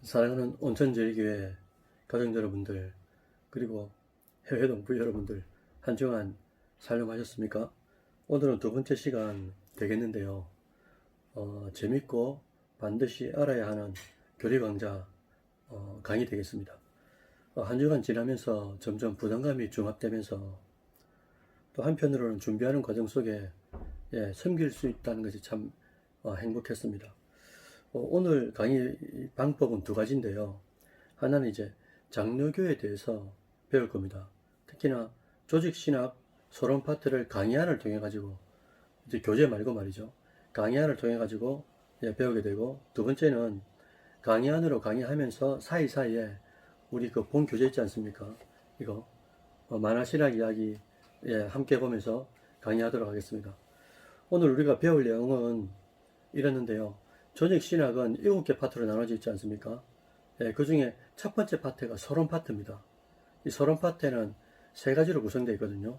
사랑하는 온천제일교회 가정 여러분들, 그리고 해외 동부 여러분들, 한 주간 살림하셨습니까? 오늘은 두 번째 시간 되겠는데요. 재밌고 반드시 알아야 하는 교리 강좌 강의 되겠습니다. 한 주간 지나면서 점점 부담감이 중합되면서 또 한편으로는 준비하는 과정 속에 섬길 수 있다는 것이 참 행복했습니다. 오늘 강의 방법은 두 가지인데요. 하나는 이제 장로교에 대해서 배울 겁니다. 특히나 조직신학 서론 파트를 강의안을 통해 가지고, 이제 교재 말고 말이죠, 강의안을 통해 가지고 배우게 되고, 두 번째는 강의안으로 강의하면서 사이사이에 우리 그 본 교재 있지 않습니까? 이거 만화신학 이야기 함께 보면서 강의하도록 하겠습니다. 오늘 우리가 배울 내용은 이랬는데요. 조직신학은 7개 파트로 나눠져 있지 않습니까? 그 중에 첫 번째 파트가 서론 파트입니다. 이 서론 파트는 세 가지로 구성되어 있거든요.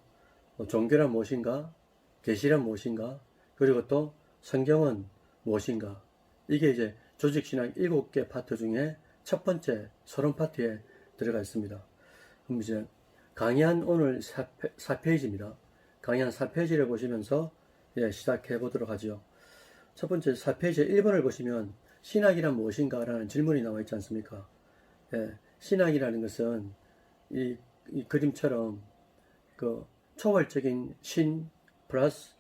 종교란 무엇인가, 계시란 무엇인가, 그리고 또 성경은 무엇인가. 이게 이제 조직신학 7개 파트 중에 첫 번째 서론 파트에 들어가 있습니다. 그럼 이제 강의한 오늘 4페이지입니다. 강의한 4페이지를 보시면서 시작해 보도록 하죠. 첫 번째 4페이지 1번을 보시면 신학이란 무엇인가 라는 질문이 나와 있지 않습니까? 신학이라는 것은 이 그림처럼 그 초월적인 신 플러스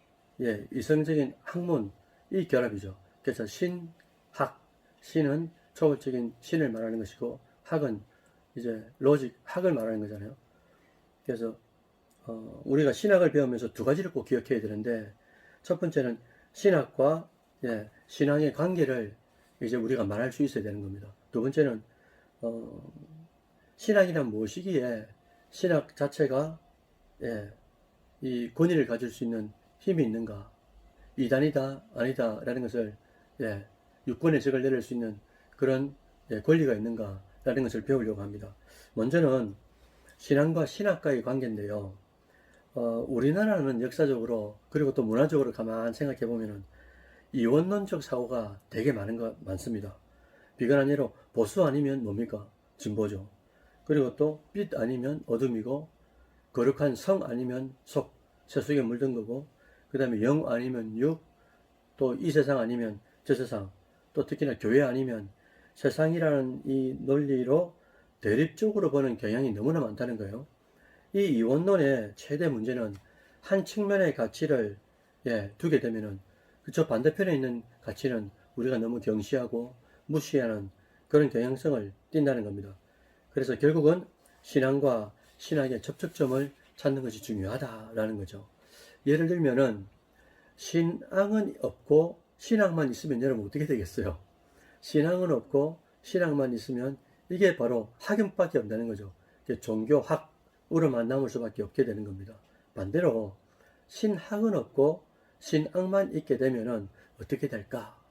이성적인 학문, 이 결합이죠. 그래서 신학, 신은 초월적인 신을 말하는 것이고, 학은 이제 로직, 학을 말하는 거잖아요. 그래서 우리가 신학을 배우면서 두 가지를 꼭 기억해야 되는데, 첫 번째는 신학과 신앙의 관계를 이제 우리가 말할 수 있어야 되는 겁니다. 두 번째는 신학이란 무엇이기에 신학 자체가 이 권위를 가질 수 있는 힘이 있는가, 이단이다 아니다 라는 것을 유권의 적을 내릴 수 있는 그런 권리가 있는가 라는 것을 배우려고 합니다. 먼저는 신앙과 신학과의 관계인데요. 우리나라는 역사적으로 그리고 또 문화적으로 가만 생각해 보면은 이원론적 사고가 되게 많습니다. 비관한 예로 보수 아니면 뭡니까? 진보죠. 그리고 또 빛 아니면 어둠이고, 거룩한 성 아니면 속, 세속에 물든 거고, 그 다음에 영 아니면 육, 또 이 세상 아니면 저 세상, 또 특히나 교회 아니면 세상이라는 이 논리로 대립적으로 보는 경향이 너무나 많다는 거예요. 이 이원론의 최대 문제는 한 측면의 가치를 두게 되면은 저 반대편에 있는 가치는 우리가 너무 경시하고 무시하는 그런 경향성을 띈다는 겁니다. 그래서 결국은 신앙과 신학의 접촉점을 찾는 것이 중요하다라는 거죠. 예를 들면은 신앙은 없고 신학만 있으면 여러분 어떻게 되겠어요? 신앙은 없고 신학만 있으면 이게 바로 학연밖에 없다는 거죠. 종교학으로만 남을 수밖에 없게 되는 겁니다. 반대로 신학은 없고 신앙만 있게 되면은 어떻게 될까?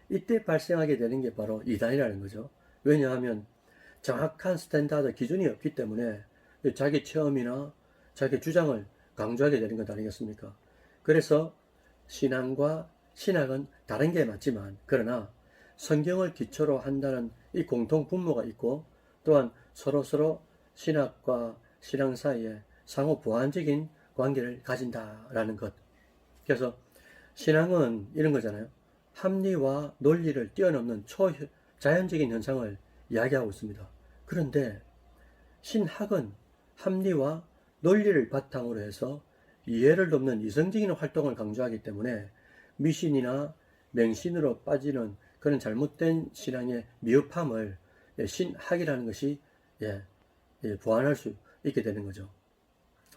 이때 발생하게 되는 게 바로 이단이라는 거죠. 왜냐하면 정확한 스탠다드 기준이 없기 때문에 자기 체험이나 자기 주장을 강조하게 되는 것 아니겠습니까? 그래서 신앙과 신학은 다른 게 맞지만, 그러나 성경을 기초로 한다는 이 공통 분모가 있고, 또한 서로서로 신학과 신앙 사이에 상호 보완적인 관계를 가진다라는 것. 그래서 신앙은 이런 거잖아요. 합리와 논리를 뛰어넘는 초자연적인 현상을 이야기하고 있습니다. 그런데 신학은 합리와 논리를 바탕으로 해서 이해를 돕는 이성적인 활동을 강조하기 때문에 미신이나 맹신으로 빠지는 그런 잘못된 신앙의 미흡함을 신학이라는 것이 보완할 수 있게 되는 거죠.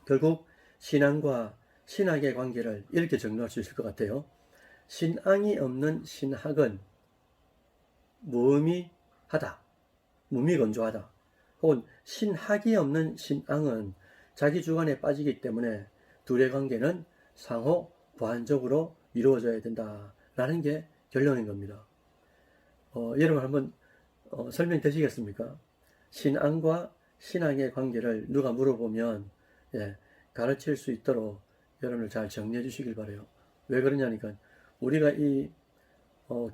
결국 신앙과 신학의 관계를 이렇게 정리할 수 있을 것 같아요. 신앙이 없는 신학은 무의미하다, 무미건조하다. 혹은 신학이 없는 신앙은 자기 주관에 빠지기 때문에 둘의 관계는 상호 보완적으로 이루어져야 된다라는 게 결론인 겁니다. 여러분 한번 설명되시겠습니까? 신앙과 신앙의 관계를 누가 물어보면 가르칠 수 있도록 여러분을 잘 정리해 주시길 바라요. 왜 그러냐니까 우리가 이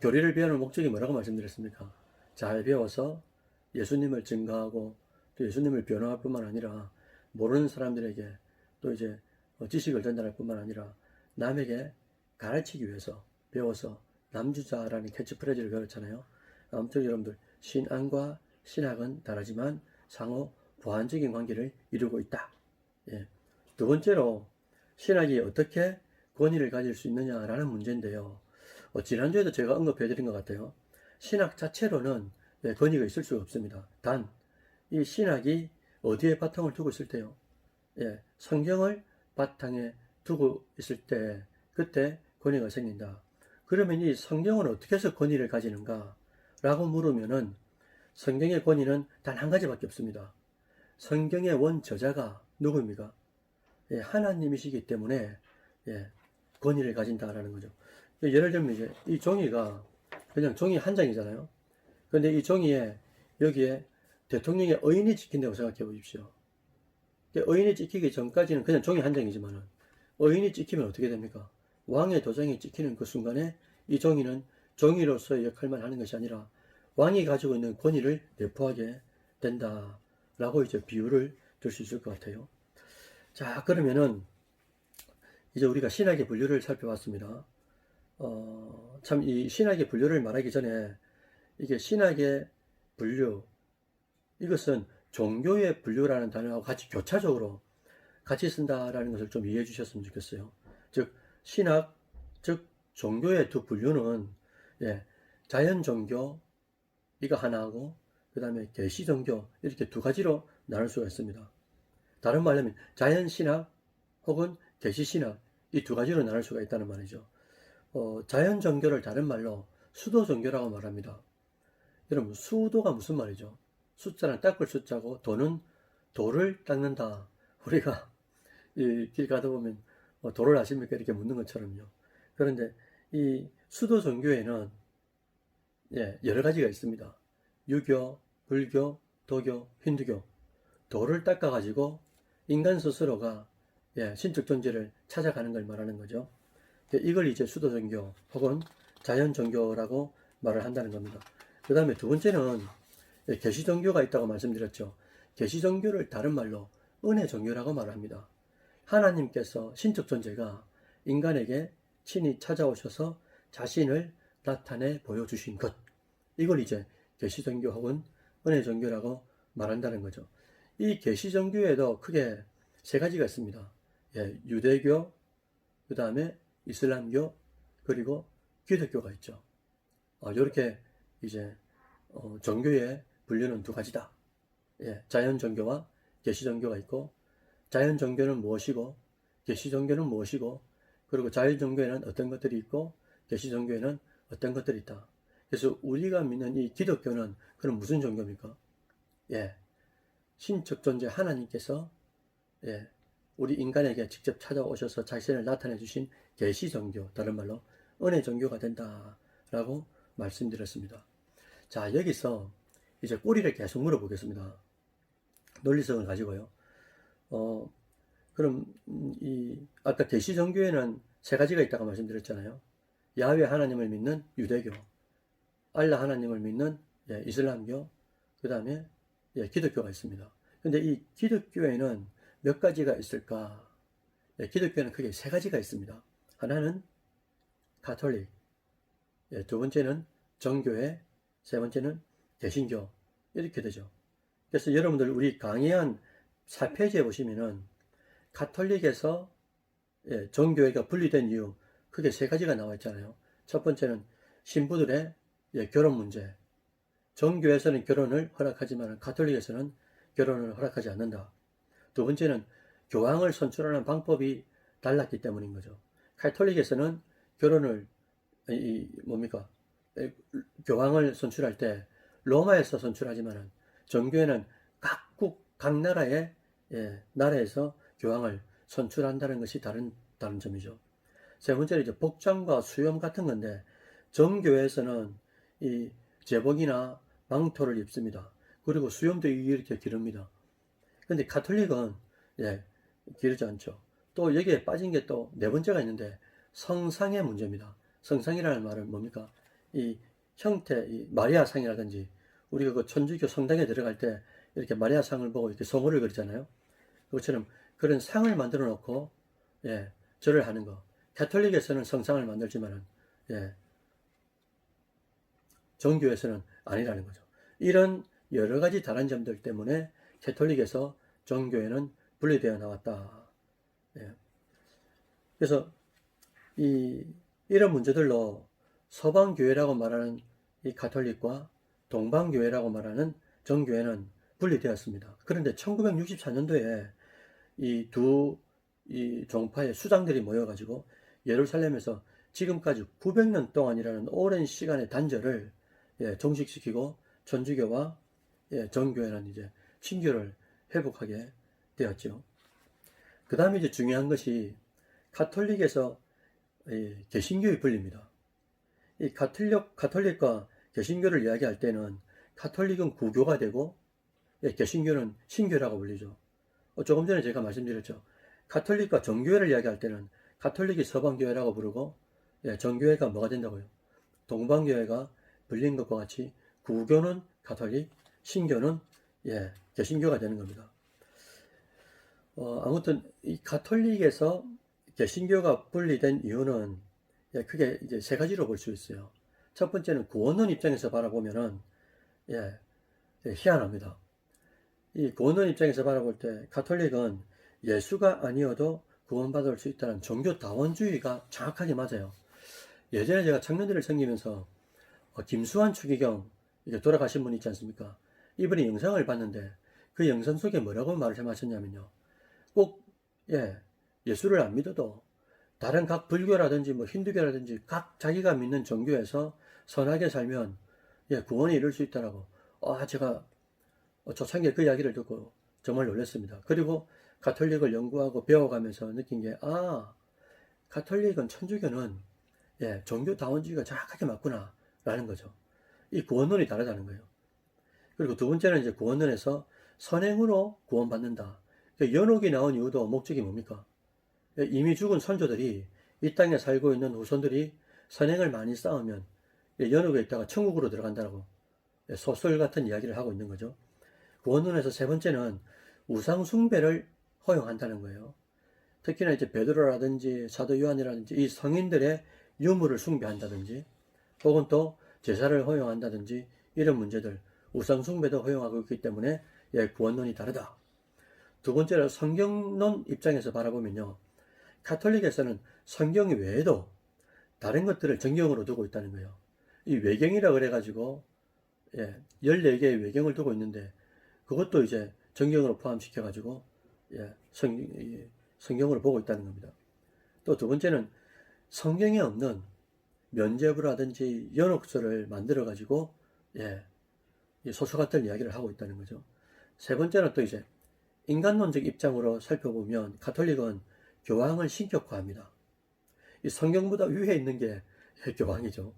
교리를 배우는 목적이 뭐라고 말씀드렸습니까? 잘 배워서 예수님을 증거하고 또 예수님을 변호할 뿐만 아니라 모르는 사람들에게 또 이제 지식을 전달할 뿐만 아니라 남에게 가르치기 위해서 배워서 남주자라는 캐치프레이즈를 걸었잖아요. 아무튼 여러분들 신앙과 신학은 다르지만 상호 보완적인 관계를 이루고 있다. 예. 두 번째로 신학이 어떻게 권위를 가질 수 있느냐라는 문제인데요. 지난주에도 제가 언급해 드린 것 같아요. 신학 자체로는 권위가 있을 수가 없습니다. 단 이 신학이 어디에 바탕을 두고 있을 때요? 성경을 바탕에 두고 있을 때 그때 권위가 생긴다. 그러면 이 성경은 어떻게 해서 권위를 가지는가? 라고 물으면은 성경의 권위는 단 한 가지밖에 없습니다. 성경의 원저자가 누구입니까? 하나님이시기 때문에 권위를 가진다라는 거죠. 예를 들면 이제 이 종이가 그냥 종이 한 장이잖아요. 그런데 이 종이에 여기에 대통령의 의인이 찍힌다고 생각해 보십시오. 의인이 찍히기 전까지는 그냥 종이 한 장이지만은 의인이 찍히면 어떻게 됩니까? 왕의 도장이 찍히는 그 순간에 이 종이는 종이로서의 역할만 하는 것이 아니라 왕이 가지고 있는 권위를 내포하게 된다라고 이제 비유를 들 수 있을 것 같아요. 자, 그러면은 이제 우리가 신학의 분류를 살펴봤습니다. 참 이 신학의 분류를 말하기 전에 이게 신학의 분류, 이것은 종교의 분류라는 단어하고 같이 교차적으로 같이 쓴다라는 것을 좀 이해해 주셨으면 좋겠어요. 즉, 신학, 즉, 종교의 두 분류는, 자연 종교, 이거 하나하고, 그 다음에 계시 종교, 이렇게 두 가지로 나눌 수가 있습니다. 다른 말로 하면, 자연 신학 혹은 계시 신학, 이 두 가지로 나눌 수가 있다는 말이죠. 자연 종교를 다른 말로 수도 종교라고 말합니다. 여러분, 수도가 무슨 말이죠? 숫자는 닦을 숫자고 도는 돌을 닦는다. 우리가 길 가다 보면 돌을 아십니까? 이렇게 묻는 것처럼요. 그런데 이 수도 종교에는 여러 가지가 있습니다. 유교, 불교, 도교, 힌두교. 돌을 닦아가지고 인간 스스로가 신적 존재를 찾아가는 걸 말하는 거죠. 이걸 이제 수도 종교 혹은 자연 종교라고 말을 한다는 겁니다. 그 다음에 두 번째는 계시 종교가 있다고 말씀드렸죠. 계시 종교를 다른 말로 은혜 종교라고 말합니다. 하나님께서 신적 존재가 인간에게 친히 찾아오셔서 자신을 나타내 보여주신 것. 이걸 이제 계시 종교 혹은 은혜 종교라고 말한다는 거죠. 이 계시 종교에도 크게 세 가지가 있습니다. 유대교, 그 다음에 이슬람교, 그리고 기독교가 있죠. 이렇게 이제 종교의 분류는 두 가지다. 자연 종교와 계시 종교가 있고, 자연 종교는 무엇이고, 계시 종교는 무엇이고, 그리고 자연 종교에는 어떤 것들이 있고, 계시 종교에는 어떤 것들이 있다. 그래서 우리가 믿는 이 기독교는 그럼 무슨 종교입니까? 신적 존재 하나님께서 우리 인간에게 직접 찾아오셔서 자신을 나타내 주신 계시 종교, 다른 말로 은혜 종교가 된다라고 말씀드렸습니다. 자, 여기서 이제 꼬리를 계속 물어보겠습니다. 논리성을 가지고요. 그럼 아까 계시 종교에는 세 가지가 있다고 말씀드렸잖아요. 야훼 하나님을 믿는 유대교, 알라 하나님을 믿는 이슬람교, 그 다음에 기독교가 있습니다. 근데 이 기독교에는 몇 가지가 있을까? 기독교는 크게 세 가지가 있습니다. 하나는 가톨릭, 두 번째는 정교회, 세 번째는 개신교, 이렇게 되죠. 그래서 여러분들 우리 강의한 4페이지에 보시면은 가톨릭에서 정교회가 분리된 이유 크게 세 가지가 나와 있잖아요. 첫 번째는 신부들의 결혼 문제. 정교회에서는 결혼을 허락하지만 가톨릭에서는 결혼을 허락하지 않는다. 두 번째는 교황을 선출하는 방법이 달랐기 때문인 거죠. 가톨릭에서는 결혼을 교황을 선출할 때 로마에서 선출하지만은 정교회는 각 나라의 나라에서 교황을 선출한다는 것이 다른 점이죠. 세 번째는 이제 복장과 수염 같은 건데 정교회에서는 이 제복이나 망토를 입습니다. 그리고 수염도 이렇게 기릅니다. 근데 가톨릭은 기르지 않죠. 또 여기에 빠진 게 또 네 번째가 있는데 성상의 문제입니다. 성상이라는 말은 뭡니까? 이 형태, 이 마리아 상이라든지 우리가 그 천주교 성당에 들어갈 때 이렇게 마리아 상을 보고 이렇게 성호를 그리잖아요. 그것처럼 그런 상을 만들어 놓고 예, 절을 하는 거. 가톨릭에서는 성상을 만들지만은 예, 종교에서는 아니라는 거죠. 이런 여러 가지 다른 점들 때문에 가톨릭에서 종교에는 분리되어 나왔다. 예. 그래서 이런 문제들로 서방교회라고 말하는 이 가톨릭과 동방교회라고 말하는 정교회는 분리되었습니다. 그런데 1964년도에 이 두 종파의 수장들이 모여가지고 예루살렘에서 지금까지 900년 동안이라는 오랜 시간의 단절을 종식시키고 천주교와 정교회는 이제 신교를 회복하게 되었죠. 그 다음에 이제 중요한 것이 가톨릭에서 개신교의 분리입니다. 이 가톨릭과 개신교를 이야기할 때는 가톨릭은 구교가 되고 개신교는 신교라고 불리죠. 조금 전에 제가 말씀드렸죠. 가톨릭과 정교회를 이야기할 때는 가톨릭이 서방교회라고 부르고 정교회가 뭐가 된다고요? 동방교회가 불린 것과 같이 구교는 가톨릭, 신교는 개신교가 되는 겁니다. 아무튼 이 가톨릭에서 개신교가 분리된 이유는 크게 이제 세 가지로 볼 수 있어요. 첫 번째는 구원론 입장에서 바라보면은 희한합니다. 이 구원론 입장에서 바라볼 때 가톨릭은 예수가 아니어도 구원받을 수 있다는 종교다원주의가 정확하게 맞아요. 예전에 제가 청년들을 섬기면서 김수환 추기경 돌아가신 분 있지 않습니까? 이분이 영상을 봤는데 그 영상 속에 뭐라고 말을 하셨냐면요. 꼭 예수를 안 믿어도 다른 각 불교라든지 뭐 힌두교라든지 각 자기가 믿는 종교에서 선하게 살면 구원에 이룰 수 있다라고. 제가 초창기에 그 이야기를 듣고 정말 놀랐습니다. 그리고 가톨릭을 연구하고 배워가면서 느낀 게 가톨릭은 천주교는 종교다원주의가 정확하게 맞구나 라는 거죠. 이 구원론이 다르다는 거예요. 그리고 두 번째는 이제 구원론에서 선행으로 구원받는다. 연옥이 나온 이유도 목적이 뭡니까? 이미 죽은 선조들이 이 땅에 살고 있는 후손들이 선행을 많이 쌓으면 연옥에 있다가 천국으로 들어간다고 소설 같은 이야기를 하고 있는 거죠. 구원론에서 세 번째는 우상 숭배를 허용한다는 거예요. 특히나 이제 베드로라든지 사도 요한이라든지 이 성인들의 유물을 숭배한다든지 혹은 또 제사를 허용한다든지 이런 문제들, 우상 숭배도 허용하고 있기 때문에 구원론이 다르다. 두 번째로 성경론 입장에서 바라보면요. 가톨릭에서는 성경 외에도 다른 것들을 정경으로 두고 있다는 거예요. 이 외경이라 그래가지고 14개의 외경을 두고 있는데 그것도 이제 정경으로 포함시켜가지고 성경으로 보고 있다는 겁니다. 또 두 번째는 성경에 없는 면죄부라든지 연옥서를 만들어가지고 소설 같은 이야기를 하고 있다는 거죠. 세 번째는 또 이제 인간론적 입장으로 살펴보면 가톨릭은 교황을 신격화합니다. 이 성경보다 위에 있는 게 교황이죠.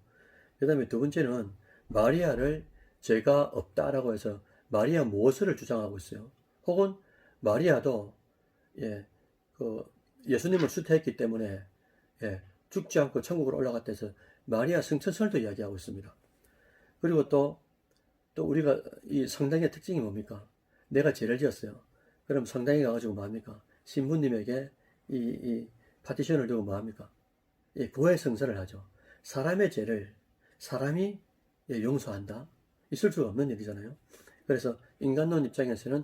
그 다음에 두 번째는 마리아를 죄가 없다라고 해서 마리아 모호설을 주장하고 있어요. 혹은 마리아도 예수님을 수태했기 때문에 죽지 않고 천국으로 올라갔다 해서 마리아 승천설도 이야기하고 있습니다. 그리고 또 우리가 이 성당의 특징이 뭡니까? 내가 죄를 지었어요. 그럼 성당에 가가지고 뭐합니까? 신부님에게 이 파티션을 두고 뭐합니까? 구애 성사를 하죠. 사람의 죄를 사람이 용서한다? 있을 수가 없는 일이잖아요. 그래서 인간론 입장에서는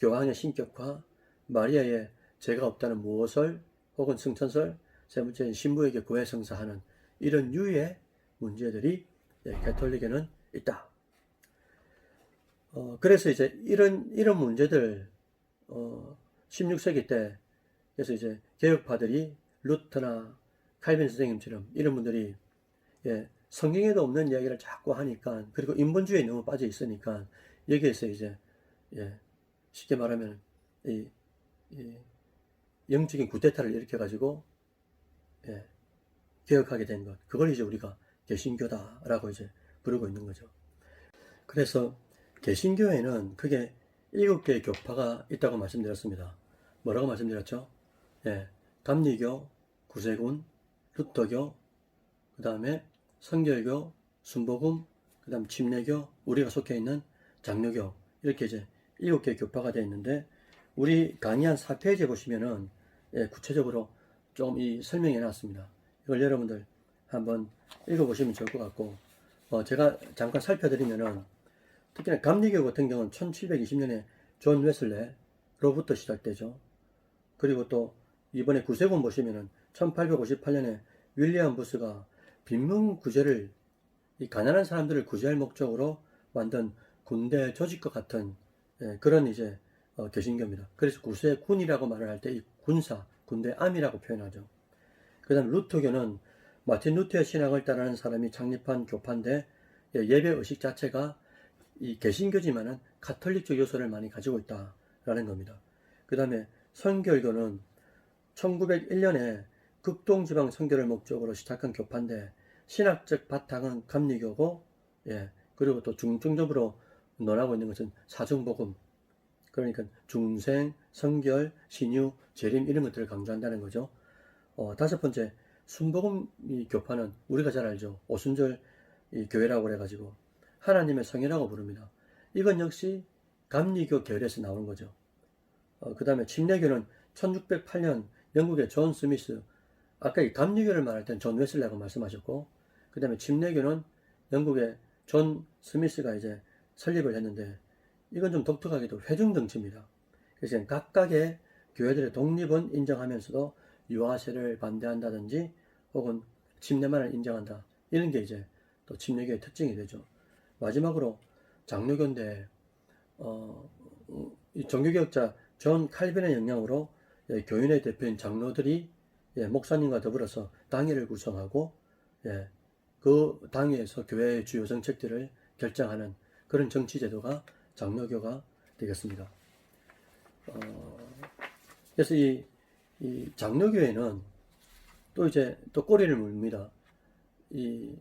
교황의 신격화, 마리아의 죄가 없다는 무호설 혹은 승천설, 세 번째는 신부에게 구애 성사하는 이런 유의 문제들이 가톨릭에는 있다. 그래서 이제 이런 문제들 16세기 때 그래서 이제 개혁파들이 루터나 칼빈 선생님처럼 이런 분들이 성경에도 없는 이야기를 자꾸 하니까 그리고 인본주의에 너무 빠져 있으니까 여기에서 이제 쉽게 말하면 이 영적인 구테타를 일으켜 가지고 개혁하게 된 것, 그걸 이제 우리가 개신교다라고 이제 부르고 있는 거죠. 그래서 개신교에는 크게 7개의 교파가 있다고 말씀드렸습니다. 뭐라고 말씀드렸죠? 감리교, 구세군, 루터교, 그 다음에 성결교, 순복음, 그 다음 침례교, 우리가 속해 있는 장로교, 이렇게 이제 7개 교파가 되어 있는데, 우리 강의 한 4페이지에 보시면은, 예, 구체적으로 좀 설명해 놨습니다. 이걸 여러분들 한번 읽어보시면 좋을 것 같고, 제가 잠깐 살펴드리면은, 특히나 감리교 같은 경우는 1720년에 존 웨슬레로부터 시작되죠. 그리고 또 이번에 구세군 보시면은 1858년에 윌리엄 부스가 빈민 구제를, 이 가난한 사람들을 구제할 목적으로 만든 군대 조직과 같은, 예, 그런 이제 개신교입니다. 그래서 구세군이라고 말을 할 때 이 군사, 군대 암이라고 표현하죠. 그 다음 루터교는 마틴 루터의 신학을 따르는 사람이 창립한 교파인데, 예, 예배 의식 자체가 이 개신교지만은 가톨릭적 요소를 많이 가지고 있다라는 겁니다. 그 다음에 선결교는 1901년에 극동지방 선교를 목적으로 시작한 교파인데, 신학적 바탕은 감리교고, 예, 그리고 또 중점적으로 논하고 있는 것은 사중복음, 그러니까 중생, 성결, 신유, 재림, 이런 것들을 강조한다는 거죠. 다섯 번째, 순복음 교파는 우리가 잘 알죠. 오순절 교회라고 그래가지고 하나님의 성이라고 부릅니다. 이건 역시 감리교 계열에서 나오는 거죠. 그 다음에 침례교는 1608년 영국의 존 스미스, 아까 이 감리교를 말할 때는 존 웨슬레라고 말씀하셨고, 그 다음에 침례교는 영국의 존 스미스가 이제 설립을 했는데, 이건 좀 독특하게도 회중정치입니다. 그래서 각각의 교회들의 독립은 인정하면서도 유아세를 반대한다든지 혹은 침례만을 인정한다, 이런 게 이제 또 침례교의 특징이 되죠. 마지막으로 장로교인데, 이 종교개혁자 존 칼빈의 영향으로, 예, 교인의 대표인 장로들이, 예, 목사님과 더불어서 당회를 구성하고, 예, 그 당회에서 교회의 주요 정책들을 결정하는 그런 정치 제도가 장로교가 되겠습니다. 그래서 이 장로교회는 또 이제 또 꼬리를 물습니다. 이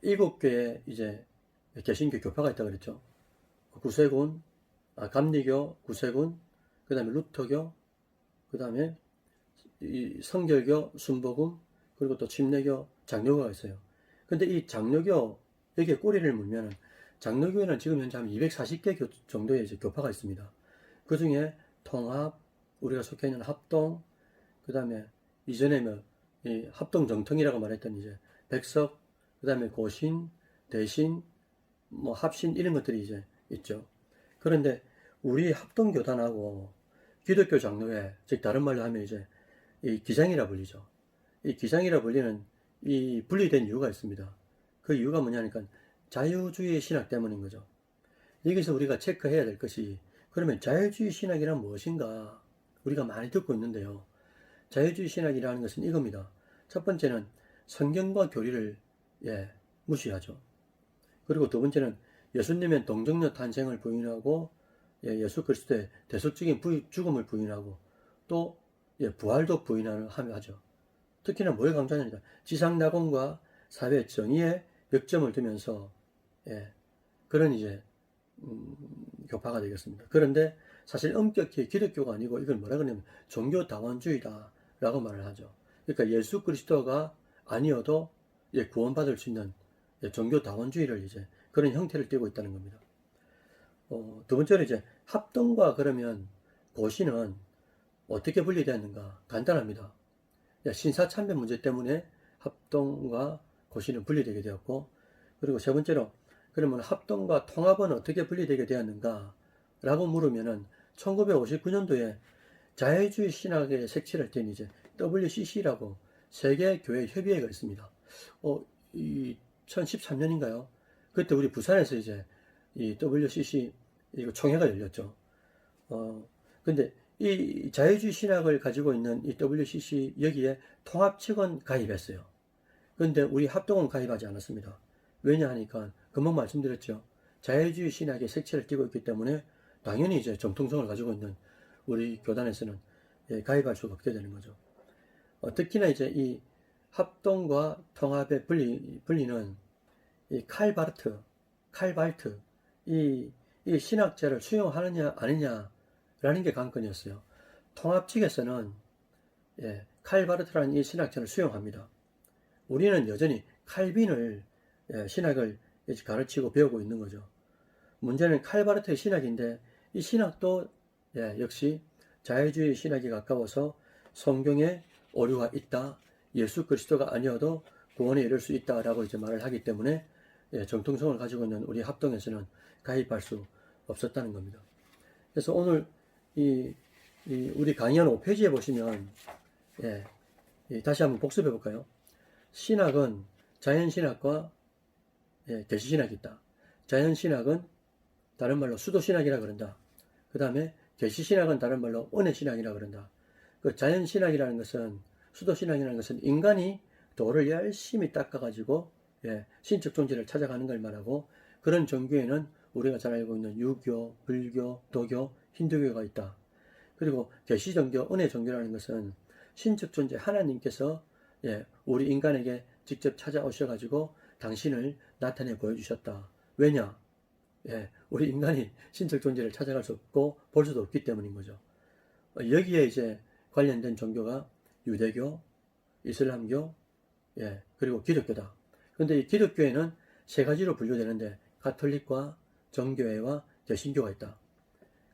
7개의 이제 개신교 교파가 있다고 그랬죠. 구세군, 감리교, 구세군, 그 다음에 루터교, 그 다음에 이 성결교, 순복음, 그리고 또 침례교, 장로교가 있어요. 근데 이 장로교, 여기에 꼬리를 물면은, 장로교회는 지금 현재 한 240개 정도의 이제 교파가 있습니다. 그 중에 통합, 우리가 속해 있는 합동, 그 다음에 이전에 이 합동 정통이라고 말했던 이제 백석, 그 다음에 고신, 대신, 합신, 이런 것들이 이제 있죠. 그런데 우리 합동교단하고 기독교 장로회, 즉 다른 말로 하면 이제 이 기장이라 불리죠. 이 기장이라 불리는 이 분리된 이유가 있습니다. 그 이유가 뭐냐니까 자유주의 신학 때문인 거죠. 여기서 우리가 체크해야 될 것이, 그러면 자유주의 신학이란 무엇인가? 우리가 많이 듣고 있는데요. 자유주의 신학이라는 것은 이겁니다. 첫 번째는 성경과 교리를, 예, 무시하죠. 그리고 두 번째는 예수님의 동정녀 탄생을 부인하고, 예, 예수 그리스도의 대속적인 죽음을 부인하고, 또, 예, 부활도 부인하죠. 특히나 뭘 강조하냐니까 지상낙원과 사회 정의에 역점을 두면서, 예, 그런 이제 교파가 되겠습니다. 그런데 사실 엄격히 기독교가 아니고 이걸 뭐라 그러냐면 종교다원주의다라고 말을 하죠. 그러니까 예수 그리스도가 아니어도, 예, 구원받을 수 있는, 예, 종교다원주의를 이제 그런 형태를 띠고 있다는 겁니다. 두 번째로 이제 합동과 그러면 고시는 어떻게 분리되었는가? 간단합니다. 신사참배 문제 때문에 합동과 고시는 분리되게 되었고, 그리고 세 번째로 그러면 합동과 통합은 어떻게 분리되게 되었는가? 라고 물으면은 1959년도에 자유주의 신학의 색채를 띤 이제 WCC라고 세계교회협의회가 있습니다. 2013년인가요? 그때 우리 부산에서 이제 이 WCC 이거 총회가 열렸죠. 근데 이 자유주의 신학을 가지고 있는 이 WCC 여기에 통합 측은 가입했어요. 그런데 우리 합동은 가입하지 않았습니다. 왜냐 하니까 금방 말씀드렸죠. 자유주의 신학의 색채를 띠고 있기 때문에 당연히 이제 정통성을 가지고 있는 우리 교단에서는, 예, 가입할 수가 없게 되는 거죠. 특히나 이제 이 합동과 통합의 분리는 이 칼발트, 이 신학자를 수용하느냐 아니냐라는 게 관건이었어요. 통합 측에서는, 예, 칼바르트라는 이 신학자를 수용합니다. 우리는 여전히 칼빈을, 예, 신학을 이제 가르치고 배우고 있는 거죠. 문제는 칼바르트의 신학인데 이 신학도 역시 자유주의 신학에 가까워서 성경에 오류가 있다. 예수 그리스도가 아니어도 구원에 이를 수 있다라고 이제 말을 하기 때문에 정통성을 가지고 있는 우리 합동에서는 가입할 수 없었다는 겁니다. 그래서 오늘 우리 강의한 5페이지에 보시면 다시 한번 복습해 볼까요? 신학은 자연신학과 계시신학이 있다. 자연신학은 다른 말로 수도신학이라 그런다. 그 다음에 계시신학은 다른 말로 은혜신학이라 그런다. 그 자연신학이라는 것은, 수도신학이라는 것은 인간이 도를 열심히 닦아가지고 신적 존재를 찾아가는 걸 말하고, 그런 종교에는 우리가 잘 알고 있는 유교, 불교, 도교, 힌두교가 있다. 그리고 계시종교, 은혜종교라는 것은 신적 존재 하나님께서 우리 인간에게 직접 찾아오셔가지고 당신을 나타내 보여주셨다. 왜냐? 우리 인간이 신적 존재를 찾아갈 수 없고 볼 수도 없기 때문인 거죠. 여기에 이제 관련된 종교가 유대교, 이슬람교, 그리고 기독교다. 그런데 이 기독교에는 세 가지로 분류되는데 가톨릭과 정교회와 개신교가 있다.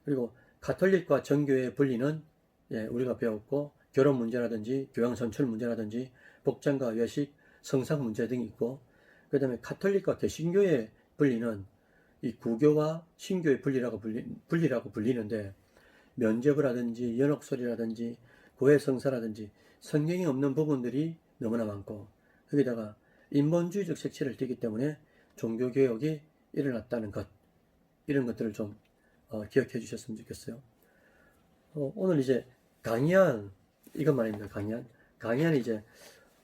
그리고 가톨릭과 정교회의 분리는 우리가 배웠고, 결혼 문제라든지 교양 선출 문제라든지 복장과 외식, 성상 문제 등이 있고, 그 다음에 가톨릭과 개신교의 분리는 이 구교와 신교의 분리라고 불리는데, 면죄부라든지 연옥설이라든지 고해성사라든지 성경이 없는 부분들이 너무나 많고, 거기다가 인본주의적 색채를 띠기 때문에 종교개혁이 일어났다는 것, 이런 것들을 좀 기억해 주셨으면 좋겠어요. 오늘 이제 강의한 이것만입니다. 강의한 이제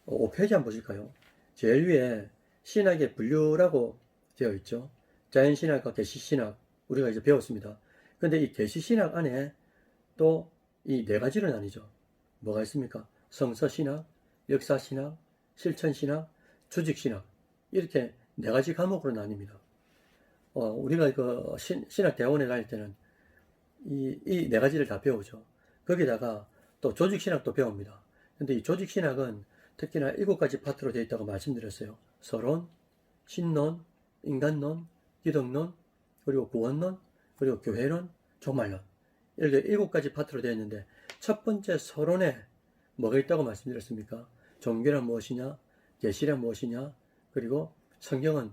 5페이지 한번 보실까요? 제일 위에 신학의 분류라고 되어 있죠. 자연신학과 계시신학 우리가 이제 배웠습니다. 그런데 이 계시신학 안에 또 이 네 가지로 나뉘죠. 뭐가 있습니까? 성서신학, 역사신학, 실천신학, 조직신학, 이렇게 네 가지 과목으로 나뉩니다. 우리가 그 신학 대학원에 다닐 때는 이 네 가지를 다 배우죠. 거기다가 또 조직신학도 배웁니다. 근데 이 조직신학은 특히나 7가지 파트로 되어 있다고 말씀드렸어요. 서론, 신론, 인간론, 기독론, 그리고 구원론, 그리고 교회론, 종말론, 이렇게 7가지 파트로 되어 있는데, 첫 번째 서론에 뭐가 있다고 말씀드렸습니까? 종교란 무엇이냐, 계시란 무엇이냐, 그리고 성경은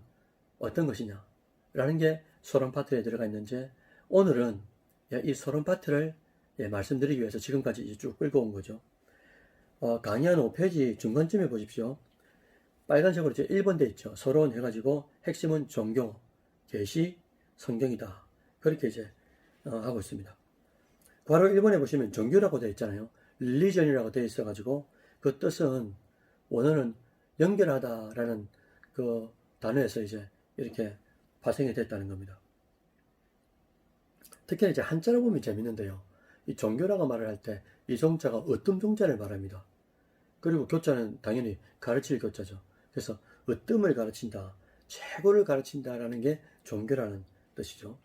어떤 것이냐 라는 게 서론 파트에 들어가 있는지, 오늘은 이 서론 파트를 말씀드리기 위해서 지금까지 이제 쭉 끌고 온 거죠. 강의한 5페이지 중간쯤에 보십시오. 빨간색으로 이제 1번 돼 있죠. 서론 해가지고 핵심은 종교, 계시, 성경이다. 그렇게 이제 하고 있습니다. 괄호 1번에 보시면 종교라고 되어 있잖아요. religion이라고 되어 있어가지고 그 뜻은, 원어는 연결하다라는 그 단어에서 이제 이렇게 파생이 됐다는 겁니다. 특히 이제 한자로 보면 재밌는데요. 이 종교라고 말을 할 때 이 종자가 으뜸 종자를 말합니다. 그리고 교자는 당연히 가르칠 교자죠. 그래서 으뜸을 가르친다, 최고를 가르친다라는 게 종교라는 뜻이죠.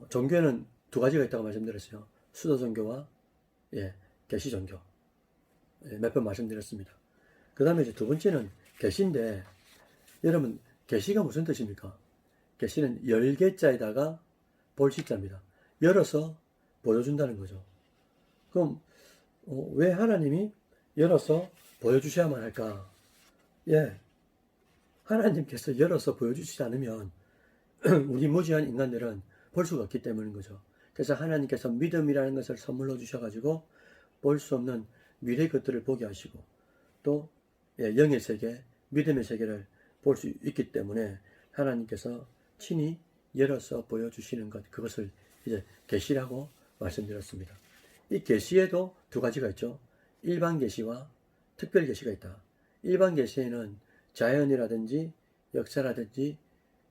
종교에는 두 가지가 있다고 말씀드렸어요. 수도 종교와 계시 종교. 몇 번 말씀드렸습니다. 그 다음에 이제 두 번째는 계시인데, 여러분 계시가 무슨 뜻입니까? 계시는 열개자에다가 볼시자입니다. 열어서 보여준다는 거죠. 그럼 왜 하나님이 열어서 보여주셔야만 할까? 하나님께서 열어서 보여주시지 않으면 우리 무지한 인간들은 볼 수가 없기 때문인 거죠. 그래서 하나님께서 믿음이라는 것을 선물로 주셔가지고 볼 수 없는 미래의 것들을 보게 하시고, 또 영의 세계, 믿음의 세계를 볼 수 있기 때문에 하나님께서 친히 열어서 보여주시는 것, 그것을 이제 계시라고 말씀드렸습니다. 이 계시에도 두 가지가 있죠. 일반 계시와 특별 계시가 있다. 일반 계시에는 자연이라든지 역사라든지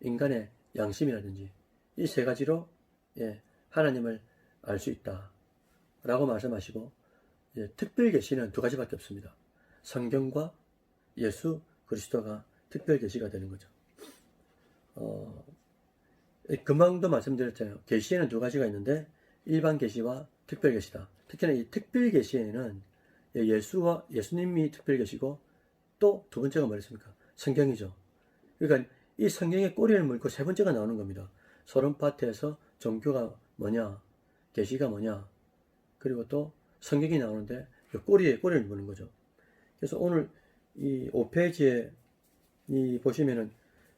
인간의 양심이라든지 이 세 가지로 하나님을 알 수 있다 라고 말씀하시고, 특별 계시는 두 가지밖에 없습니다. 성경과 예수 그리스도가 특별 계시가 되는 거죠. 금방도 말씀드렸잖아요. 계시에는 두 가지가 있는데 일반 계시와 특별 계시다. 특히나 이 특별 계시에는 예수님이 특별 계시고, 또 두 번째가 뭐였습니까? 성경이죠. 그러니까 이 성경의 꼬리를 물고 세 번째가 나오는 겁니다. 소론 파트에서 종교가 뭐냐, 계시가 뭐냐, 그리고 또 성경이 나오는데 꼬리에 꼬리를 무는 거죠. 그래서 오늘 이 5페이지에 보시면은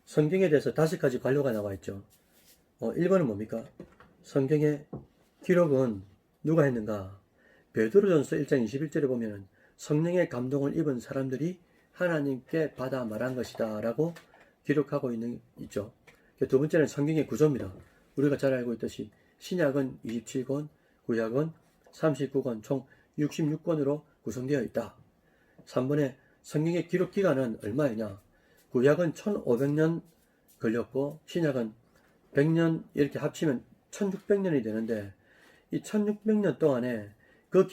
성경에 대해서 5가지 관료가 나와 있죠. 1번은 뭡니까? 성경의 기록은 누가 했는가? 베드로전서 1장 21절에 보면은 성령의 감동을 입은 사람들이 하나님께 받아 말한 것이다 라고 기록하고 있죠. 두 번째는 성경의 구조입니다. 우리가 잘 알고 있듯이 신약은 27권, 구약은 39권, 총 66권으로 구성되어 있다. 3번에 성경의 기록 기간은 얼마이냐? 구약은 1500년 걸렸고 신약은 100년 이렇게 합치면 1600년이 되는데 이 1600년 동안에 그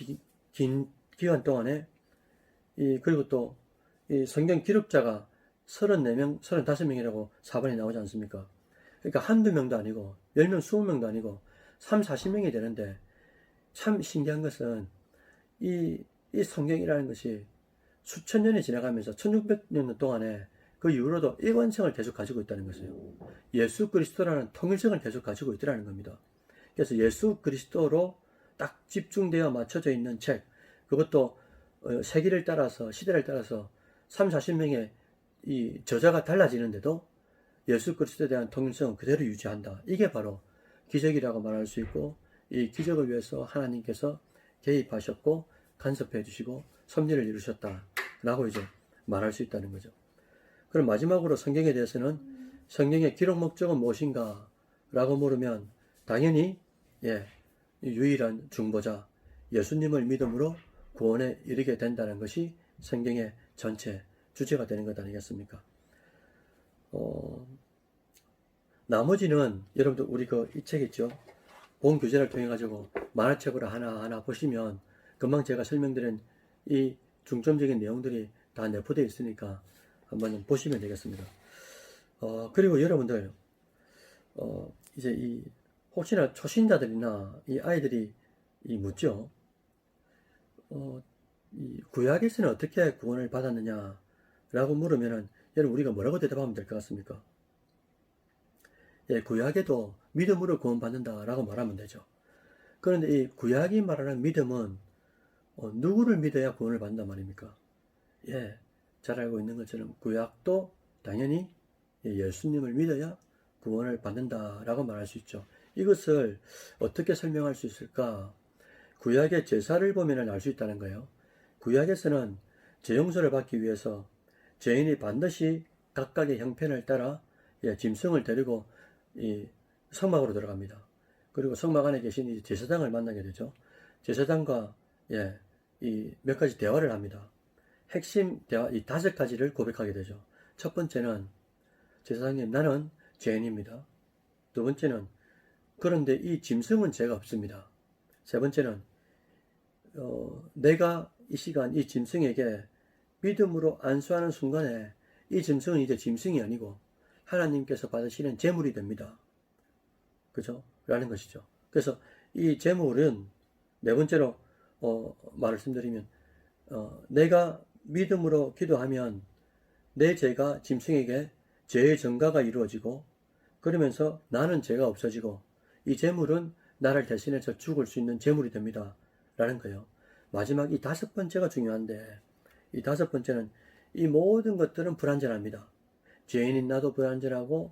긴 기간 동안에 그리고 또 이 성경 기록자가 34명, 35명이라고 4번에 나오지 않습니까? 그러니까 한두 명도 아니고 10명, 20명도 아니고 3, 40명이 되는데 참 신기한 것은 이 성경이라는 것이 수천 년이 지나가면서 1600년 동안에 그 이후로도 일관성을 계속 가지고 있다는 것이에요. 예수 그리스도라는 통일성을 계속 가지고 있더라는 겁니다. 그래서 예수 그리스도로 딱 집중되어 맞춰져 있는 책, 그것도 세기를 따라서 시대를 따라서 3, 40명의 이 저자가 달라지는데도 예수 그리스도에 대한 통일성은 그대로 유지한다. 이게 바로 기적이라고 말할 수 있고 이 기적을 위해서 하나님께서 개입하셨고 간섭해 주시고 섭리를 이루셨다 라고 이제 말할 수 있다는 거죠. 그럼 마지막으로 성경에 대해서는 성경의 기록 목적은 무엇인가 라고 물으면 당연히 유일한 중보자 예수님을 믿음으로 구원에 이르게 된다는 것이 성경의 전체 주제가 되는 것 아니겠습니까? 나머지는 여러분들 우리 이 책 있죠? 본 교재를 통해 가지고 만화책으로 하나하나 보시면 금방 제가 설명드린 이 중점적인 내용들이 다 내포되어 있으니까 한번 보시면 되겠습니다. 그리고 여러분들 이제 혹시나 초신자들이나 이 아이들이 묻죠. 이 구약에서는 어떻게 구원을 받았느냐 라고 물으면은 여러분 우리가 뭐라고 대답하면 될 것 같습니까? 구약에도 믿음으로 구원받는다 라고 말하면 되죠. 그런데 이 구약이 말하는 믿음은 누구를 믿어야 구원을 받는단 말입니까? 잘 알고 있는 것처럼 구약도 당연히 예수님을 믿어야 구원을 받는다 라고 말할 수 있죠. 이것을 어떻게 설명할 수 있을까? 구약의 제사를 보면 알 수 있다는 거예요. 구약에서는 죄용서를 받기 위해서 죄인이 반드시 각각의 형편을 따라 짐승을 데리고 이 성막으로 들어갑니다. 그리고 성막 안에 계신 이 제사장을 만나게 되죠. 제사장과 이 몇 가지 대화를 합니다. 핵심 대화 이 5가지를 고백하게 되죠. 첫 번째는 제사장님 나는 죄인입니다. 두 번째는 그런데 이 짐승은 죄가 없습니다. 세 번째는 내가 이 시간 이 짐승에게 믿음으로 안수하는 순간에 이 짐승은 이제 짐승이 아니고 하나님께서 받으시는 제물이 됩니다. 그죠? 라는 것이죠. 그래서 이 제물은 네 번째로 말씀드리면 내가 믿음으로 기도하면 내 죄가 짐승에게 죄의 전가가 이루어지고 그러면서 나는 죄가 없어지고 이 제물은 나를 대신해서 죽을 수 있는 제물이 됩니다. 라는 거예요. 마지막 이 5번째가 중요한데 이 5번째는 이 모든 것들은 불완전합니다. 죄인인 나도 불완전하고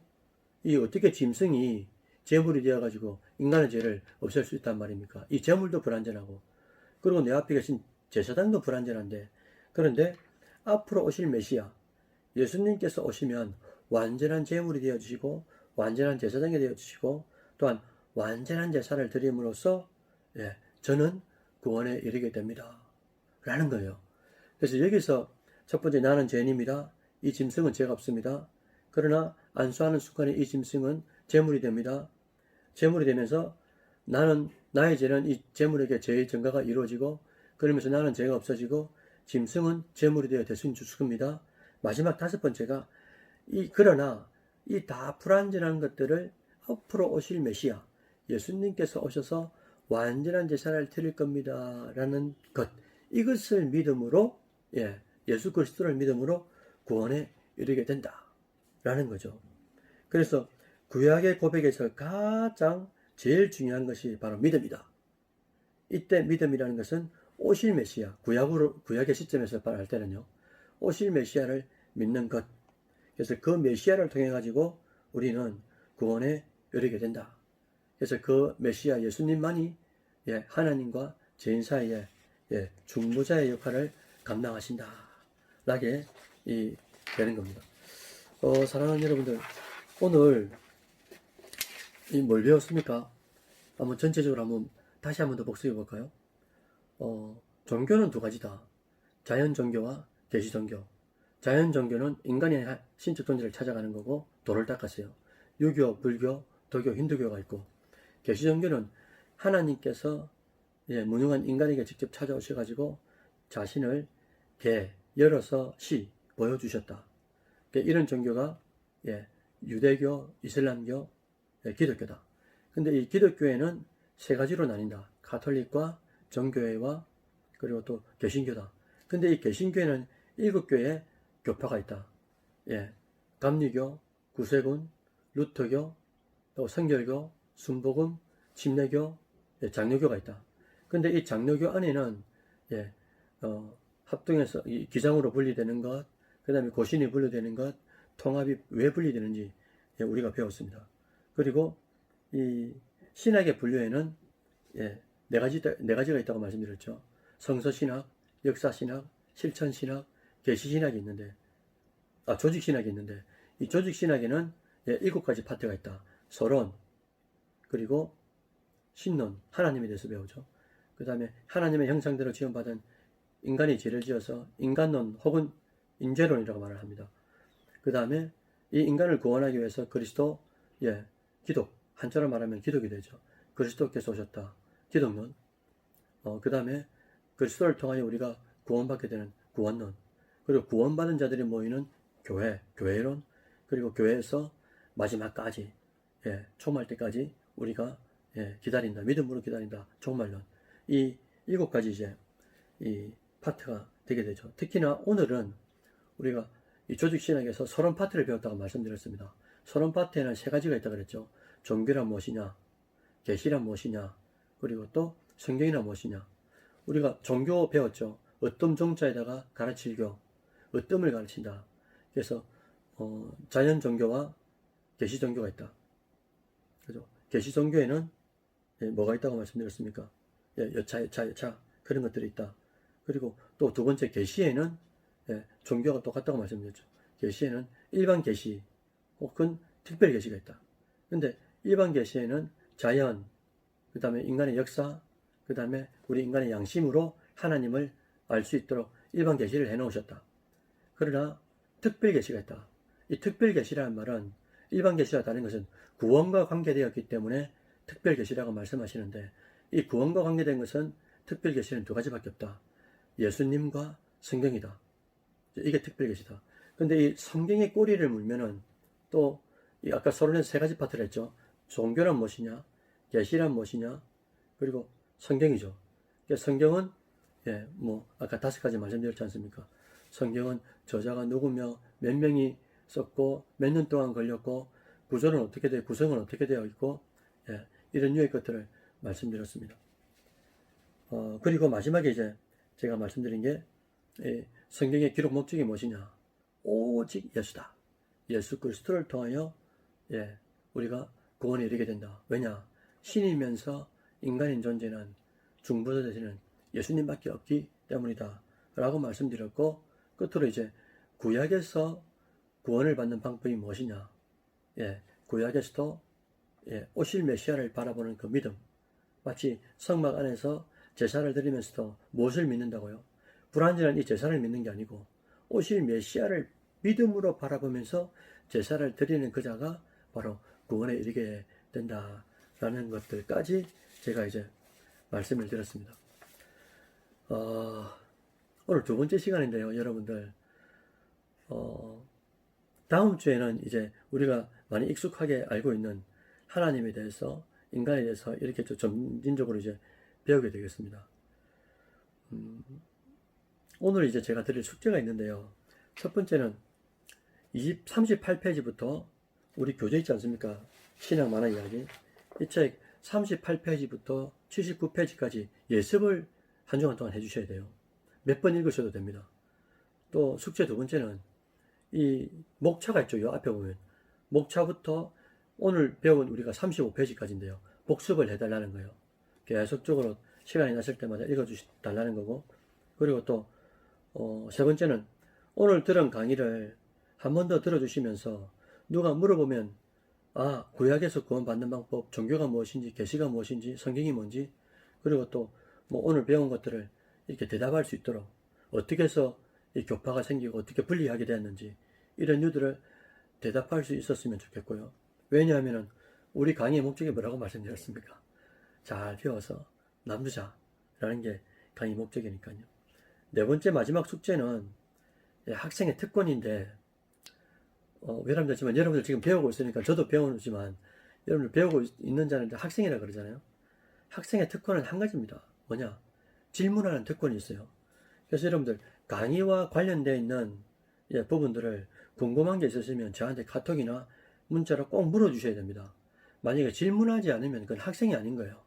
이 어떻게 짐승이 제물이 되어가지고 인간의 죄를 없앨 수 있단 말입니까? 이 제물도 불완전하고 그리고 내 앞에 계신 제사장도 불완전한데 그런데 앞으로 오실 메시아 예수님께서 오시면 완전한 제물이 되어주시고 완전한 제사장이 되어주시고 또한 완전한 제사를 드림으로써 저는 구원에 이르게 됩니다. 라는 거예요. 그래서 여기서 첫 번째 나는 죄인입니다. 이 짐승은 죄가 없습니다. 그러나 안수하는 순간에 이 짐승은 제물이 됩니다. 제물이 되면서 나의 죄는 이 제물에게 죄의 전가가 이루어지고 그러면서 나는 죄가 없어지고 짐승은 제물이 되어 대신 죽습니다. 마지막 5번째가 그러나 이 다 불완전한 것들을 앞으로 오실 메시아 예수님께서 오셔서 완전한 제사를 드릴 겁니다. 라는 것 이것을 믿음으로 예수 그리스도를 믿음으로 구원에 이르게 된다. 라는 거죠. 그래서 구약의 고백에서 가장 제일 중요한 것이 바로 믿음이다. 이때 믿음이라는 것은 오실 메시아, 구약의 시점에서 말할 때는요, 오실 메시아를 믿는 것. 그래서 그 메시아를 통해 가지고 우리는 구원에 이르게 된다. 그래서 그 메시아 예수님만이 하나님과 죄인 사이에 중보자의 역할을 감당하신다. 라게 되는 겁니다. 사랑하는 여러분들, 오늘 뭘 배웠습니까? 한번 전체적으로 다시 한번 더 복습해 볼까요? 종교는 두 가지다. 자연 종교와 계시 종교. 자연 종교는 인간의 신적 존재를 찾아가는 거고 도를 닦았어요. 유교, 불교, 도교, 힌두교가 있고, 계시 종교는 하나님께서 무능한 인간에게 직접 찾아오셔가지고 자신을 열어서 보여주셨다. 이런 종교가 유대교, 이슬람교, 기독교다. 근데 이 기독교에는 세 가지로 나뉜다. 가톨릭과 정교회와 그리고 또 개신교다. 근데 이 개신교에는 7교의 교파가 있다. 감리교, 구세군, 루터교, 또 성결교, 순복음, 침례교, 장로교가 있다. 근데 이 장로교 안에는 합동해서 이 기장으로 분리되는 것, 그 다음에 고신이 분리되는 것, 통합이 왜 분리되는지 우리가 배웠습니다. 그리고 이 신학의 분류에는 네 가지가 있다고 말씀드렸죠. 성서신학, 역사신학, 실천신학, 계시신학이 있는데, 조직신학이 있는데, 이 조직신학에는 7가지 파트가 있다. 서론, 그리고 신론, 하나님에 대해서 배우죠. 그 다음에 하나님의 형상대로 지음받은 인간이 죄를 지어서 인간론 혹은 인죄론이라고 말을 합니다. 그 다음에 이 인간을 구원하기 위해서 그리스도, 기독, 한자로 말하면 기독이 되죠. 그리스도께서 오셨다. 기독론. 그 다음에 그리스도를 통하여 우리가 구원받게 되는 구원론. 그리고 구원받은 자들이 모이는 교회론. 그리고 교회에서 마지막까지, 총말 때까지 우리가 기다린다. 믿음으로 기다린다. 종말론. 이 7가지 이 파트가 되게 되죠. 특히나 오늘은 우리가 이 조직신학에서 서론 파트를 배웠다고 말씀드렸습니다. 서론 파트에는 3가지가 있다고 그랬죠. 종교란 무엇이냐, 계시란 무엇이냐, 그리고 또 성경이란 무엇이냐. 우리가 종교 배웠죠. 어떤 종자에다가 가르칠교, 어뜸을 가르친다. 그래서 자연 종교와 계시 종교가 있다. 그죠? 계시 종교에는 뭐가 있다고 말씀드렸습니까? 여차 그런 것들이 있다. 그리고 또 두 번째 계시에는 종교가 똑같다고 말씀드렸죠. 계시에는 일반 계시 혹은 특별 계시가 있다. 근데 일반 계시에는 자연, 그 다음에 인간의 역사, 그 다음에 우리 인간의 양심으로 하나님을 알 수 있도록 일반 계시를 해놓으셨다. 그러나 특별 계시가 있다. 이 특별 계시라는 말은 일반 계시와 다른 것은 구원과 관계되었기 때문에 특별 계시라고 말씀하시는데, 이 구원과 관계된 것은 특별 계시는 2가지밖에 없다. 예수님과 성경이다. 이게 특별 계시다. 근데 이 성경의 꼬리를 물면은 또 아까 서론에서 3가지 파트를 했죠. 종교란 무엇이냐, 계시란 무엇이냐, 그리고 성경이죠. 성경은 아까 5가지 말씀드렸지 않습니까? 성경은 저자가 누구며 몇 명이 썼고 몇 년 동안 걸렸고 구조는 어떻게 되어 구성은 어떻게 되어 있고 이런 유의 것들을 말씀드렸습니다. 그리고 마지막에 제가 말씀드린 게 성경의 기록 목적이 무엇이냐? 오직 예수다. 예수 그리스도를 통하여 우리가 구원에 이르게 된다. 왜냐? 신이면서 인간인 존재는 중보자 되시는 예수님밖에 없기 때문이다. 라고 말씀드렸고, 끝으로 구약에서 구원을 받는 방법이 무엇이냐? 구약에서도 오실 메시아를 바라보는 그 믿음. 마치 성막 안에서 제사를 드리면서도 무엇을 믿는다고요? 불완전한 이 제사를 믿는 게 아니고 오실 메시아를 믿음으로 바라보면서 제사를 드리는 그 자가 바로 구원에 이르게 된다라는 것들까지 제가 말씀을 드렸습니다. 오늘 2번째 시간인데요, 여러분들. 다음 주에는 우리가 많이 익숙하게 알고 있는 하나님에 대해서, 인간에 대해서 이렇게 좀 점진적으로 배우게 되겠습니다. 오늘 제가 드릴 숙제가 있는데요. 첫 번째는 38페이지부터 우리 교재 있지 않습니까? 신앙 만화 이야기. 이 책 38페이지부터 79페이지까지 예습을 한 주간 동안 해주셔야 돼요. 몇 번 읽으셔도 됩니다. 또 숙제 두 번째는 이 목차가 있죠. 요 앞에 보면 목차부터 오늘 배운 우리가 35페이지까지인데요. 복습을 해달라는 거예요. 계속적으로 시간이 나실 때마다 읽어주달라는 거고, 그리고 또 세 번째는 오늘 들은 강의를 한 번 더 들어주시면서 누가 물어보면 구약에서 구원받는 방법, 종교가 무엇인지, 계시가 무엇인지, 성경이 뭔지, 그리고 또 뭐 오늘 배운 것들을 이렇게 대답할 수 있도록 어떻게 해서 이 교파가 생기고 어떻게 분리하게 되었는지 이런 이유들을 대답할 수 있었으면 좋겠고요. 왜냐하면 우리 강의의 목적이 뭐라고 말씀드렸습니까? 잘 배워서 남주자라는 게 강의 목적이니까요. 네 번째 마지막 숙제는 학생의 특권인데 외람되지만 여러분들 지금 배우고 있으니까 저도 배우지만 여러분들 배우고 있는 자는 학생이라 그러잖아요. 학생의 특권은 한 가지입니다. 뭐냐? 질문하는 특권이 있어요. 그래서 여러분들 강의와 관련되어 있는 부분들을 궁금한 게 있으시면 저한테 카톡이나 문자로 꼭 물어주셔야 됩니다. 만약에 질문하지 않으면 그건 학생이 아닌 거예요.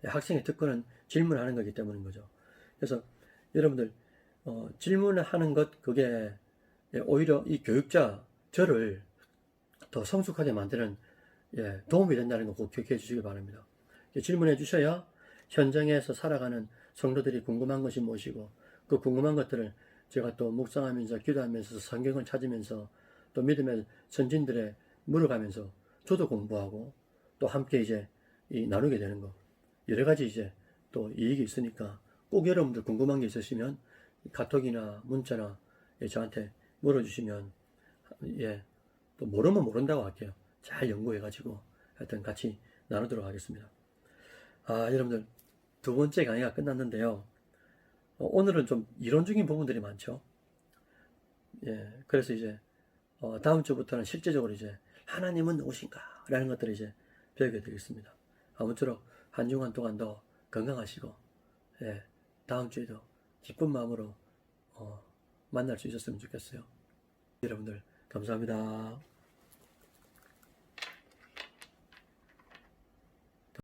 학생의 특권은 질문하는 거기 때문인 거죠. 그래서 여러분들 질문하는 것 그게 오히려 이 교육자 저를 더 성숙하게 만드는 도움이 된다는 거 꼭 기억해 주시기 바랍니다. 질문해 주셔야 현장에서 살아가는 성도들이 궁금한 것이 무엇이고 그 궁금한 것들을 제가 또 묵상하면서 기도하면서 성경을 찾으면서 또 믿음의 선진들의 물어가면서 저도 공부하고 또 함께 이제 나누게 되는 거 여러 가지 이제 또 이익이 있으니까 꼭 여러분들 궁금한 게 있으시면 카톡이나 문자나 저한테 물어주시면 또 모르면 모른다고 할게요. 잘 연구해가지고 하여튼 같이 나누도록 하겠습니다. 여러분들 두 번째 강의가 끝났는데요. 오늘은 좀 이론적인 부분들이 많죠. 그래서 이제 다음 주부터는 실제적으로 이제 하나님은 누구신가? 라는 것들을 이제 배우게 되겠습니다. 아무쪼록 한 주간 동안 더 건강하시고 다음 주에도 기쁜 마음으로 만날 수 있었으면 좋겠어요. 여러분들 감사합니다.